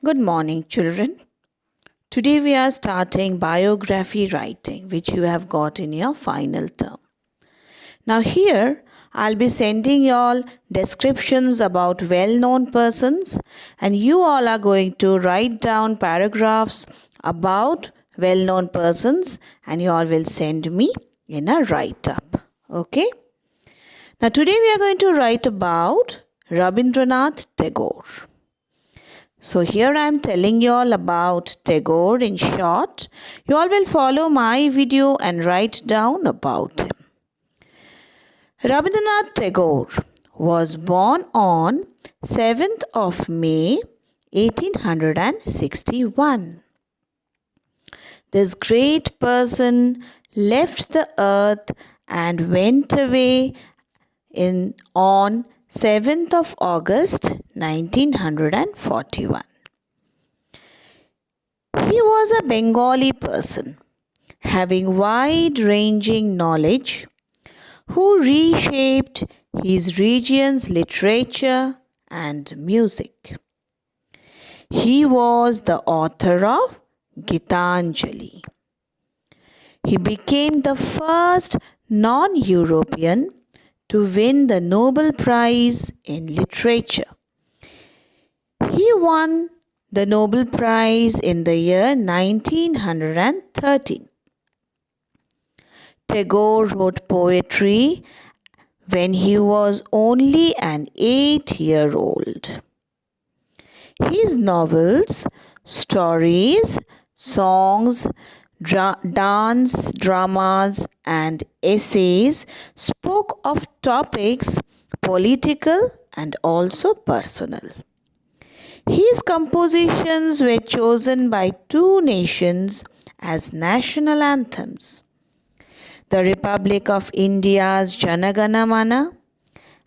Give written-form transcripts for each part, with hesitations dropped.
Good morning, children. Today we are starting biography writing, which you have got in your final term. Now, here I'll be sending you all descriptions about well known persons, and you all are going to write down paragraphs about well known persons, and you all will send me in a write up. Okay? Now, today we are going to write about Rabindranath Tagore. So here I am telling you all about Tagore in short. You all will follow my video and write down about him. Rabindranath Tagore was born on 7th of May 1861. This great person left the earth and went away on 7th of August 1941. He was a Bengali person having wide-ranging knowledge who reshaped his region's literature and music. He was the author of Gitanjali. He became the first non-European to win the Nobel Prize in Literature. He won the Nobel Prize in the year 1913. Tagore wrote poetry when he was only an 8-year-old. His novels, stories, songs, dance, dramas, and essays spoke of topics political and also personal. His compositions were chosen by two nations as national anthems: the Republic of India's Jana Gana Mana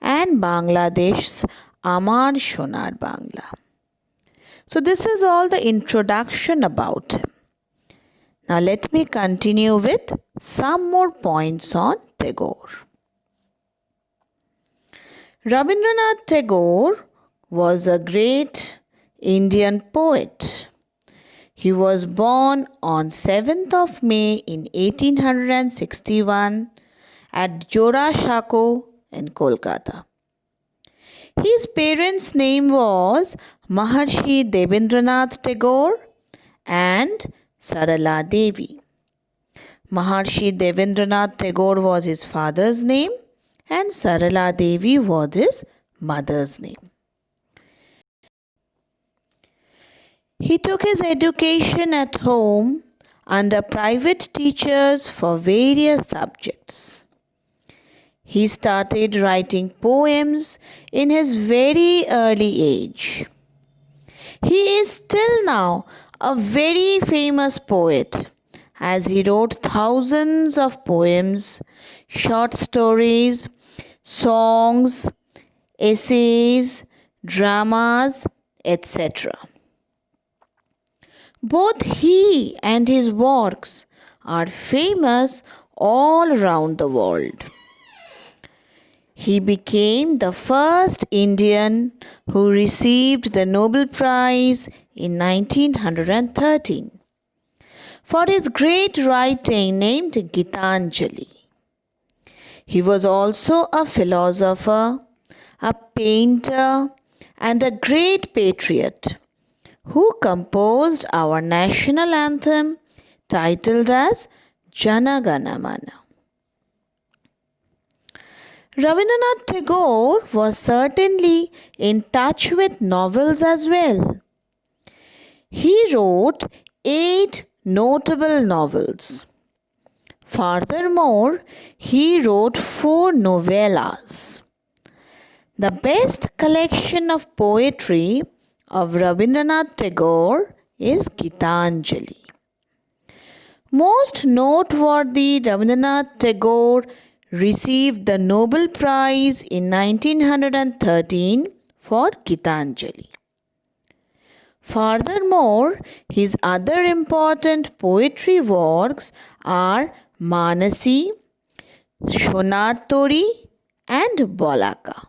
and Bangladesh's Amar Sonar Bangla. So this is all the introduction about him. Now let me continue with some more points on Tagore. Rabindranath Tagore was a great Indian poet. He was born on 7th of May in 1861 at Jorashako in Kolkata. His parents' name was Maharshi Debendranath Tagore and Sarala Devi. Maharshi Debendranath Tagore was his father's name and Sarala Devi was his mother's name. He took his education at home under private teachers for various subjects. He started writing poems in his very early age. He is still now a very famous poet as he wrote thousands of poems, short stories, songs, essays, dramas, etc. Both he and his works are famous all around the world. He became the first Indian who received the Nobel Prize in 1913 for his great writing named Gitanjali. He was also a philosopher, a painter, and a great patriot who composed our national anthem titled as Jana Gana Mana. Rabindranath Tagore was certainly in touch with novels as well. He wrote 8 notable novels. Furthermore, he wrote 4 novellas. The best collection of poetry of Rabindranath Tagore is Gitanjali. Most noteworthy, Rabindranath Tagore received the Nobel Prize in 1913 for Gitanjali. Furthermore, his other important poetry works are Manasi, Sonar Tori and Bolaka.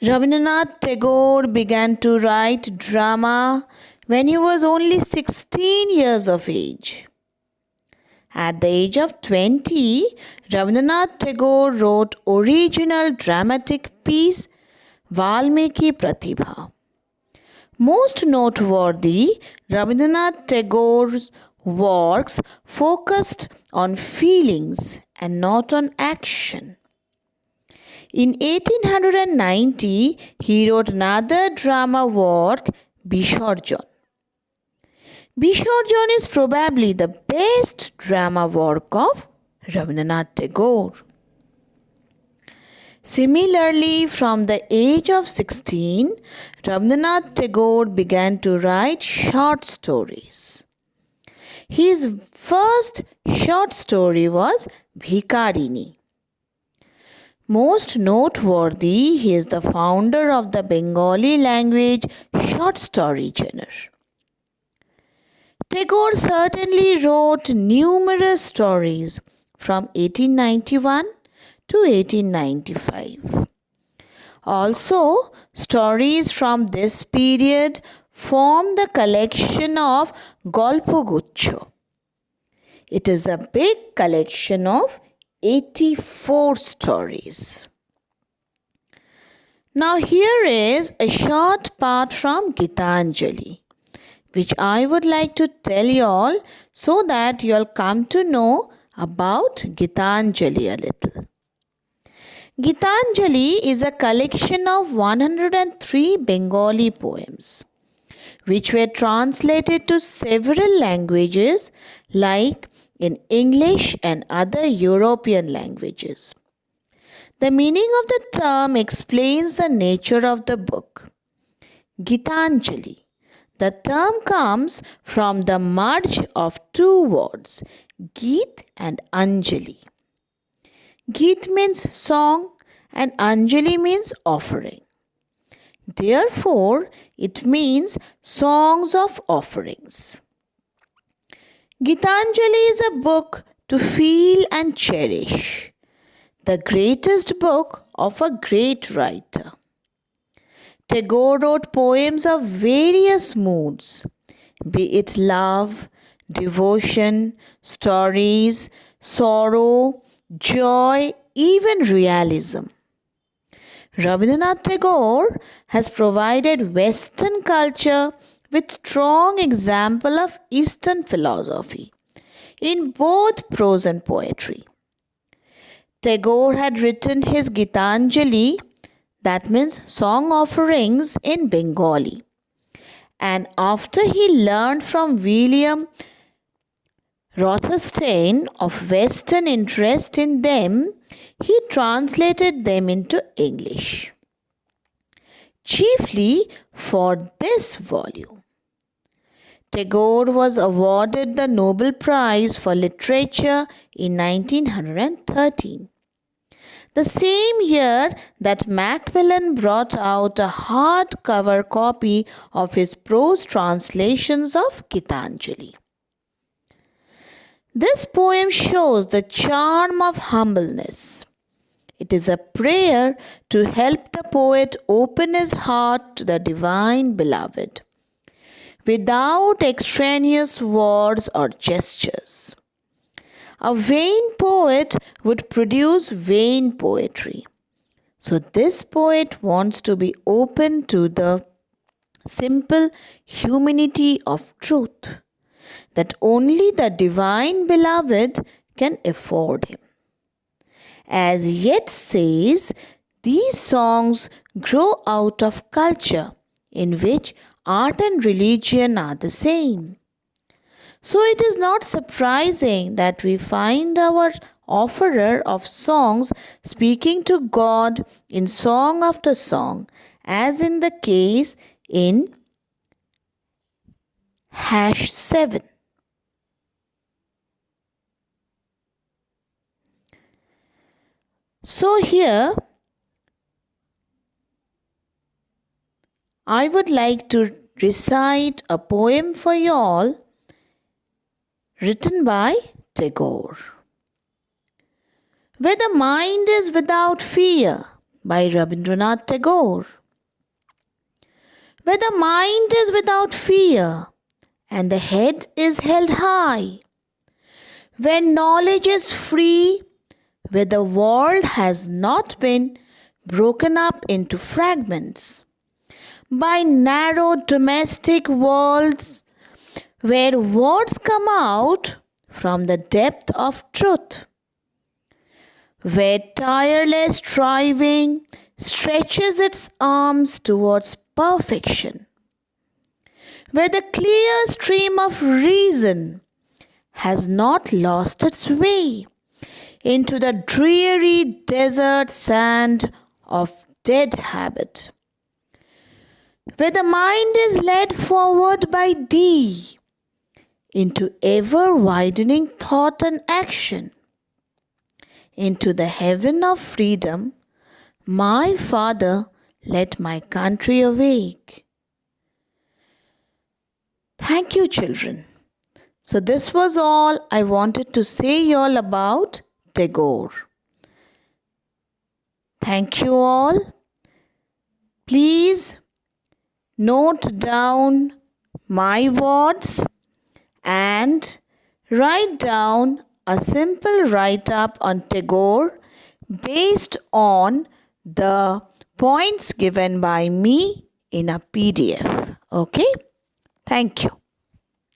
Rabindranath Tagore began to write drama when he was only 16 years of age. At the age of 20, Rabindranath Tagore wrote original dramatic piece Valmiki Pratibha. Most noteworthy, Rabindranath Tagore's works focused on feelings and not on action. In 1890, he wrote another drama work, Bishorjon. Bishorjon is probably the best drama work of Rabindranath Tagore. Similarly, from the age of 16, Rabindranath Tagore began to write short stories. His first short story was Bhikarini. Most noteworthy, he is the founder of the Bengali language short story genre. Tagore certainly wrote numerous stories from 1891 to 1895. Also, stories from this period form the collection of Golpoguccho. It is a big collection of 84 stories. Now here is a short part from Gitanjali, which I would like to tell you all so that you all come to know about Gitanjali a little. Gitanjali is a collection of 103 Bengali poems, which were translated to several languages like in English and other European languages. The meaning of the term explains the nature of the book. Gitanjali. The term comes from the merge of two words, Geet and Anjali. Geet means song and Anjali means offering. Therefore, it means songs of offerings. Gitanjali is a book to feel and cherish, the greatest book of a great writer. Tagore wrote poems of various moods, be it love, devotion, stories, sorrow, joy, even realism. Rabindranath Tagore has provided Western culture with strong example of Eastern philosophy in both prose and poetry. Tagore had written his Gitanjali, that means song offerings, in Bengali. And after he learned from William Rothenstein of Western interest in them, he translated them into English, chiefly for this volume. Tagore was awarded the Nobel Prize for Literature in 1913. The same year that Macmillan brought out a hardcover copy of his prose translations of Gitanjali. This poem shows the charm of humbleness. It is a prayer to help the poet open his heart to the divine beloved, without extraneous words or gestures. A vain poet would produce vain poetry. So this poet wants to be open to the simple humanity of truth that only the divine beloved can afford him. As Yeats says, these songs grow out of culture in which art and religion are the same. So it is not surprising that we find our offerer of songs speaking to God in song after song, as in the case in #7. So here I would like to recite a poem for you all written by Tagore. Where the mind is without fear, by Rabindranath Tagore. Where the mind is without fear and the head is held high, where knowledge is free, where the world has not been broken up into fragments by narrow domestic worlds, where words come out from the depth of truth, where tireless striving stretches its arms towards perfection, where the clear stream of reason has not lost its way into the dreary desert sand of dead habit, where the mind is led forward by thee into ever widening thought and action, into the heaven of freedom, my Father, let my country awake. Thank you, children. So this was all I wanted to say y'all about Tagore. Thank you all. Please note down my words and write down a simple write-up on Tagore based on the points given by me in a PDF. Okay? Thank you.